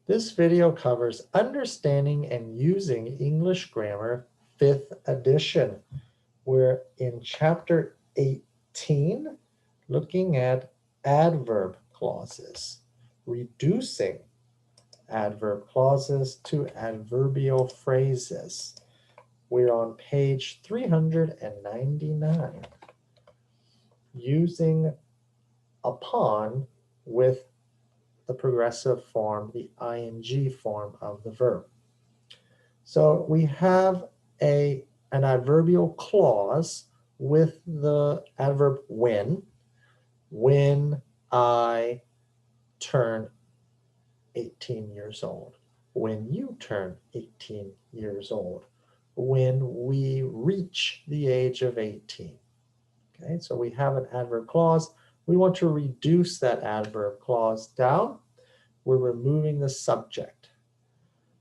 This video covers understanding and using English grammar 5th edition. We're in chapter 18, looking at adverb clauses, reducing adverb clauses to adverbial phrases. We're on page 399, using upon with the progressive form, the ing form of the verb. So we have an adverbial clause with the adverb when I turn 18 years old, when you turn 18 years old, when we reach the age of 18. Okay, so we have an adverb clause. We want to reduce that adverb clause down. We're removing the subject.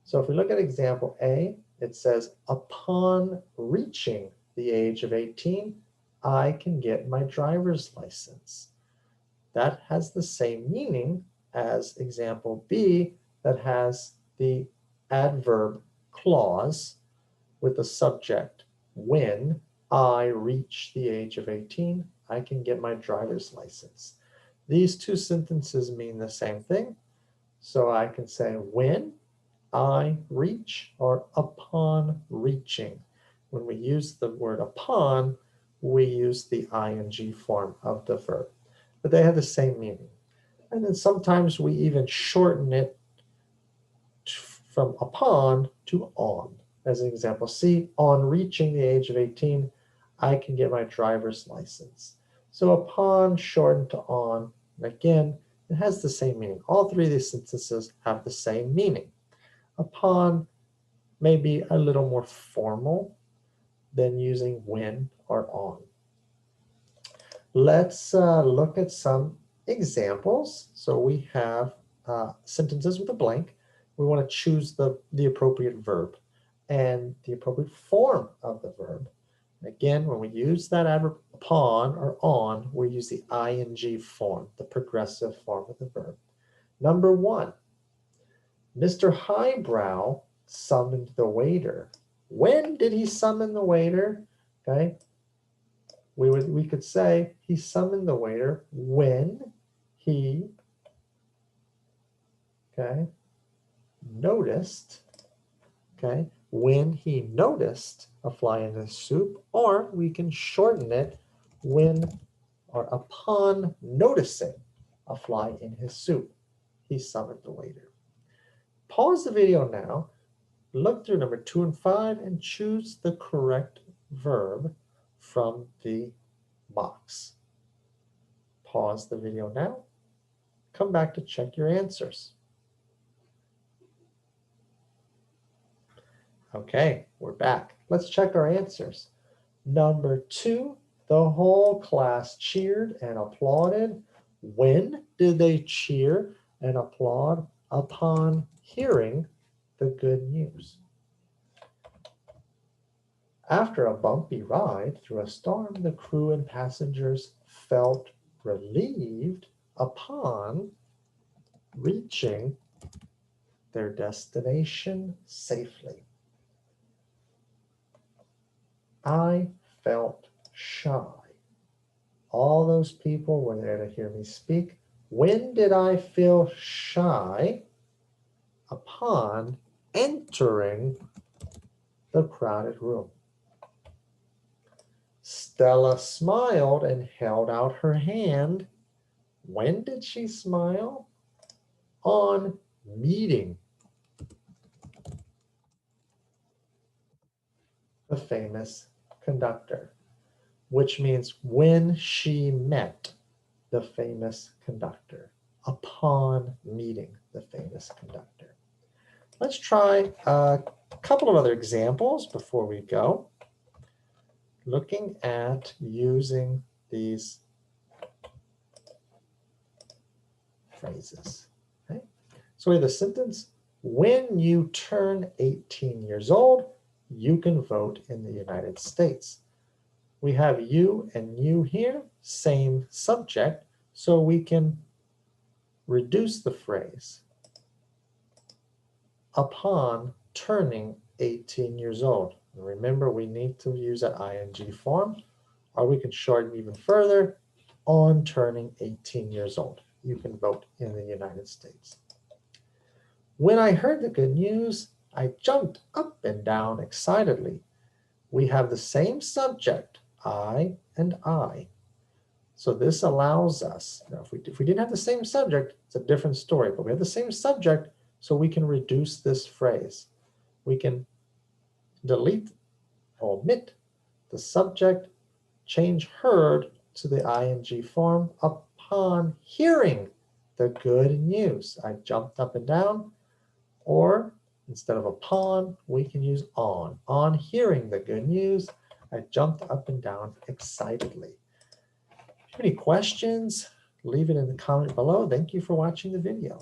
So if we look at example A, it says, upon reaching the age of 18, I can get my driver's license. That has the same meaning as example B that has the adverb clause with the subject. When I reach the age of 18, I can get my driver's license. These two sentences mean the same thing. So I can say when I reach or upon reaching. When we use the word upon, we use the ing form of the verb, but they have the same meaning. And then sometimes we even shorten it from upon to on. As an example, see, on reaching the age of 18, I can get my driver's license. So upon shortened to on, again, it has the same meaning. All three of these sentences have the same meaning. Upon may be a little more formal than using when or on. Let's look at some examples. So we have sentences with a blank. We want to choose the appropriate verb and the appropriate form of the verb. Again, when we use that adverb upon or on, we use the ing form, the progressive form of the verb. Number one, Mr. Highbrow summoned the waiter. When did he summon the waiter? Okay, we could say he summoned the waiter when he, okay, noticed, okay, when he noticed a fly in his soup, or we can shorten it when or upon noticing a fly in his soup, he summoned the waiter. Pause the video now, look through number 2 and 5 and choose the correct verb from the box. Pause the video now. Come back to check your answers. Okay, we're back. Let's check our answers. Number 2, the whole class cheered and applauded. When did they cheer and applaud? Upon hearing the good news. After a bumpy ride through a storm, the crew and passengers felt relieved upon reaching their destination safely. I felt shy. All those people were there to hear me speak. When did I feel shy? Upon entering the crowded room. Stella smiled and held out her hand. When did she smile? On meeting the famous conductor, which means when she met the famous conductor, upon meeting the famous conductor. Let's try a couple of other examples before we go, looking at using these phrases. Okay? So we have the sentence, when you turn 18 years old, you can vote in the United States. We have you and you here, same subject, so we can reduce the phrase. upon turning 18 years old. And remember, we need to use that ing form, or we can shorten even further, on turning 18 years old. You can vote in the United States. When I heard the good news, I jumped up and down excitedly. We have the same subject, I and I. So this allows us, now if we didn't have the same subject, it's a different story, but we have the same subject, so we can reduce this phrase. We can delete, omit the subject, change heard to the ing form upon hearing the good news. I jumped up and down, or instead of upon, we can use on. On hearing the good news, I jumped up and down excitedly. If you have any questions, leave it in the comment below. Thank you for watching the video.